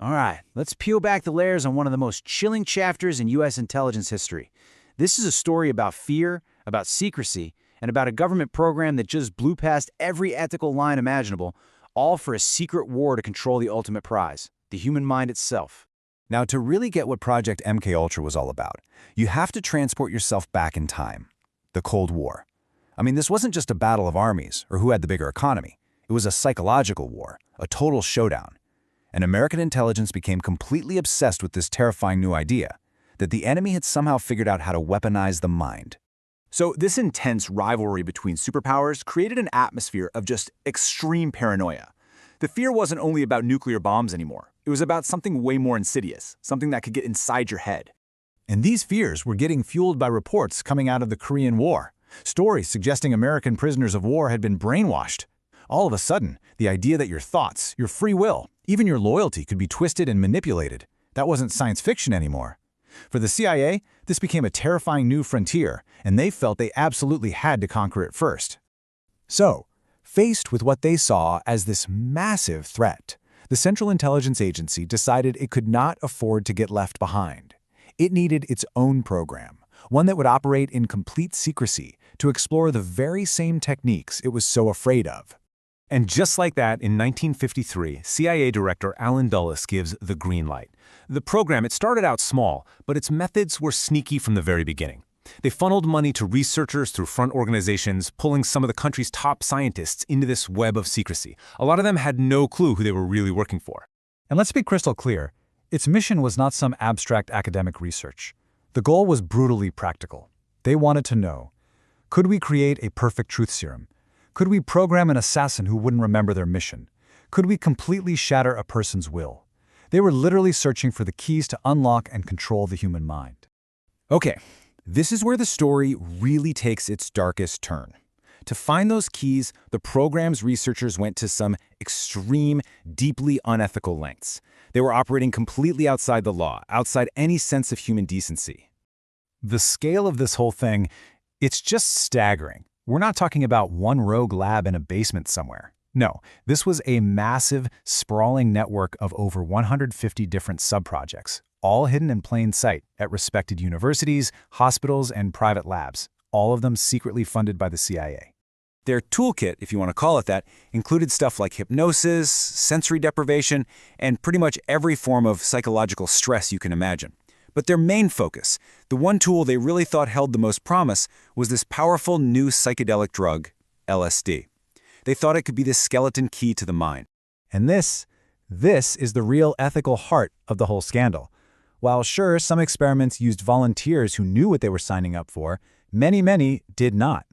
All right, let's peel back the layers on one of the most chilling chapters in U.S. intelligence history. This is a story about fear, about secrecy, and about a government program that just blew past every ethical line imaginable, all for a secret war to control the ultimate prize, the human mind itself. Now, to really get what Project MKUltra was all about, you have to transport yourself back in time. The Cold War. I mean, this wasn't just a battle of armies or who had the bigger economy. It was a psychological war, a total showdown. And American intelligence became completely obsessed with this terrifying new idea, that the enemy had somehow figured out how to weaponize the mind. So this intense rivalry between superpowers created an atmosphere of just extreme paranoia. The fear wasn't only about nuclear bombs anymore. It was about something way more insidious, something that could get inside your head. And these fears were getting fueled by reports coming out of the Korean War, stories suggesting American prisoners of war had been brainwashed. All of a sudden, the idea that your thoughts, your free will, even your loyalty could be twisted and manipulated, that wasn't science fiction anymore. For the CIA, this became a terrifying new frontier, and they felt they absolutely had to conquer it first. So, faced with what they saw as this massive threat, the Central Intelligence Agency decided it could not afford to get left behind. It needed its own program, one that would operate in complete secrecy to explore the very same techniques it was so afraid of. And just like that, in 1953, CIA Director Allen Dulles gives the green light. The program, it started out small, but its methods were sneaky from the very beginning. They funneled money to researchers through front organizations, pulling some of the country's top scientists into this web of secrecy. A lot of them had no clue who they were really working for. And let's be crystal clear, its mission was not some abstract academic research. The goal was brutally practical. They wanted to know, could we create a perfect truth serum? Could we program an assassin who wouldn't remember their mission? Could we completely shatter a person's will? They were literally searching for the keys to unlock and control the human mind. Okay, this is where the story really takes its darkest turn. To find those keys, the program's researchers went to some extreme, deeply unethical lengths. They were operating completely outside the law, outside any sense of human decency. The scale of this whole thing, it's just staggering. We're not talking about one rogue lab in a basement somewhere. No, this was a massive, sprawling network of over 150 different subprojects, all hidden in plain sight at respected universities, hospitals, and private labs, all of them secretly funded by the CIA. Their toolkit, if you want to call it that, included stuff like hypnosis, sensory deprivation, and pretty much every form of psychological stress you can imagine. But their main focus, the one tool they really thought held the most promise, was this powerful new psychedelic drug, LSD. They thought it could be the skeleton key to the mind. And this is the real ethical heart of the whole scandal. While sure, some experiments used volunteers who knew what they were signing up for, many did not.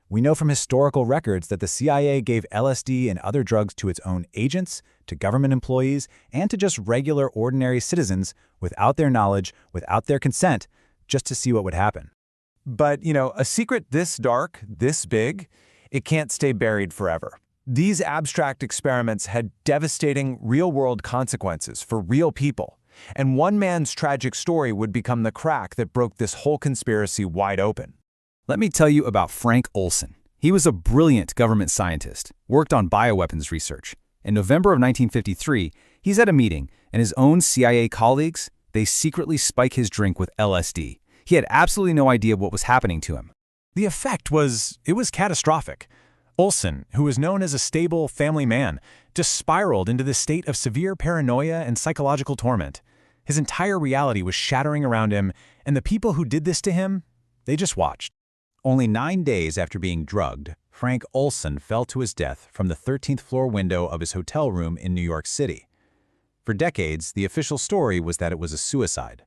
We know from historical records that the CIA gave LSD and other drugs to its own agents, to government employees, and to just regular, ordinary citizens without their knowledge, without their consent, just to see what would happen. But, a secret this dark, this big, it can't stay buried forever. These abstract experiments had devastating real-world consequences for real people, and one man's tragic story would become the crack that broke this whole conspiracy wide open. Let me tell you about Frank Olson. He was a brilliant government scientist, worked on bioweapons research. In November of 1953, he's at a meeting, and his own CIA colleagues, they secretly spike his drink with LSD. He had absolutely no idea what was happening to him. The effect was catastrophic. Olson, who was known as a stable family man, just spiraled into this state of severe paranoia and psychological torment. His entire reality was shattering around him, and the people who did this to him, they just watched. Only 9 days after being drugged, Frank Olson fell to his death from the 13th floor window of his hotel room in New York City. For decades, the official story was that it was a suicide.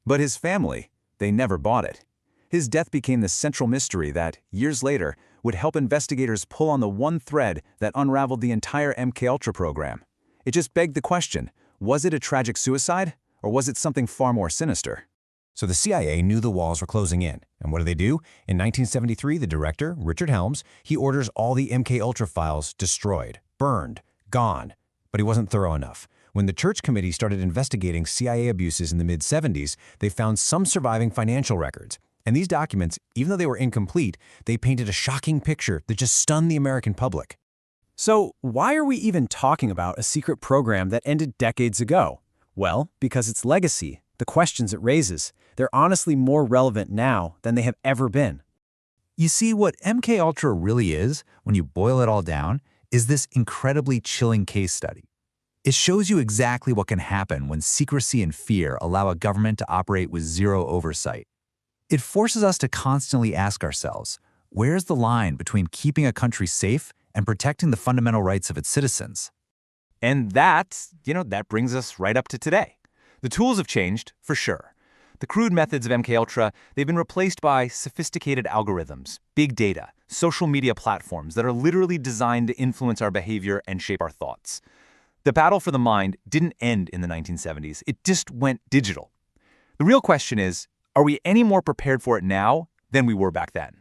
But his family, they never bought it. His death became the central mystery that, years later, would help investigators pull on the one thread that unraveled the entire MKUltra program. It just begged the question, was it a tragic suicide, or was it something far more sinister? So the CIA knew the walls were closing in. And what do? In 1973, the director, Richard Helms, he orders all the MKUltra files destroyed, burned, gone. But he wasn't thorough enough. When the Church Committee started investigating CIA abuses in the mid-70s, they found some surviving financial records. And these documents, even though they were incomplete, they painted a shocking picture that just stunned the American public. So why are we even talking about a secret program that ended decades ago? Well, because its legacy, the questions it raises, they're honestly more relevant now than they have ever been. You see, what MKUltra really is, when you boil it all down, is this incredibly chilling case study. It shows you exactly what can happen when secrecy and fear allow a government to operate with zero oversight. It forces us to constantly ask ourselves, where's the line between keeping a country safe and protecting the fundamental rights of its citizens? And that brings us right up to today. The tools have changed, for sure. The crude methods of MKUltra, they've been replaced by sophisticated algorithms, big data, social media platforms that are literally designed to influence our behavior and shape our thoughts. The battle for the mind didn't end in the 1970s. It just went digital. The real question is, are we any more prepared for it now than we were back then?